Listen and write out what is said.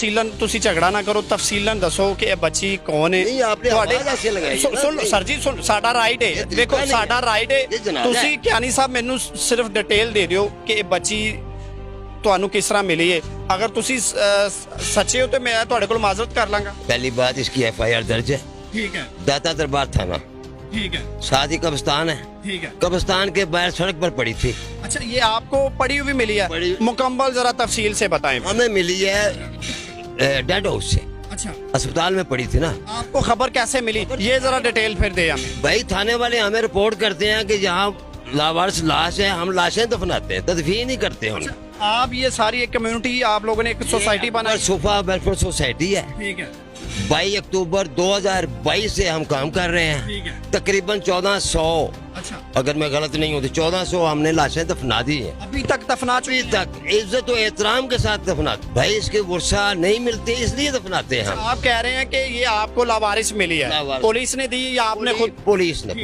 तफसीलन तुसी झगड़ा ना करो, तफसीलन दसो कि ਇਹ ਬੱਚੀ ਕੌਣ ਹੈ। नहीं आपने आवाज ऐसे लगाई है ना। ਸੁਣ ਸਰ ਜੀ, ਸਾਡਾ ਰਾਈਟ ਹੈ, ਦੇਖੋ ਸਾਡਾ ਰਾਈਟ ਹੈ। ਇਹ ਜਨਾਬ ਤੁਸੀਂ ਕਿਆਨੀ ਸਾਹਿਬ ਮੈਨੂੰ ਸਿਰਫ ਡਿਟੇਲ ਦੇ ਦਿਓ ਕਿ ਇਹ ਬੱਚੀ ਤੁਹਾਨੂੰ ਕਿਸ ਤਰ੍ਹਾਂ ਮਿਲੀ ਹੈ। ਅਗਰ ਤੁਸੀਂ ਸੱਚੇ ਹੋ ਤੇ ਮੈਂ ਤੁਹਾਡੇ ਕੋਲ ਮਾਜ਼ਰਤ ਕਰ ਲਾਂਗਾ। पहली बात इसकी FIR दर्ज है, ठीक है, दाता दरबार थाना, ठीक है, साथ ही कब्रिस्तान है, ठीक है। कब्रिस्तान के बाहर सड़क पर पड़ी थी। अच्छा, ये आपको पड़ी हुई मिली है? पड़ी- मुकम्मल जरा तफसील से बताएं। हमें मिली है डेड हाउस से, अच्छा, अस्पताल में पड़ी थी ना। आपको खबर कैसे मिली, ये जरा डिटेल फिर दे हमें। भाई थाने वाले हमें रिपोर्ट करते हैं कि यहाँ लावारिस लाश है, हम लाशें दफनाते हैं, तदफीन नहीं करते हम। आप ये सारी एक कम्युनिटी, आप लोगों ने एक सोसाइटी बनाई? सुफा वेलफेयर सोसाइटी है। ठीक है, 22 अक्टूबर 2022 से हम काम कर रहे हैं। ठीक है। तकरीबन 1400, अच्छा, अगर मैं गलत नहीं हूँ तो 1400 हमने लाशें दफना दी है। अभी तक दफना अभी तक इज्जत और एहतराम के साथ दफनाते। भाई इसके वर्षा नहीं मिलती इसलिए दफनाते हैं हम। आप कह रहे हैं कि ये आपको लावारिस मिली है, लावारिस। पुलिस ने दी या आपने खुद? पुलिस ने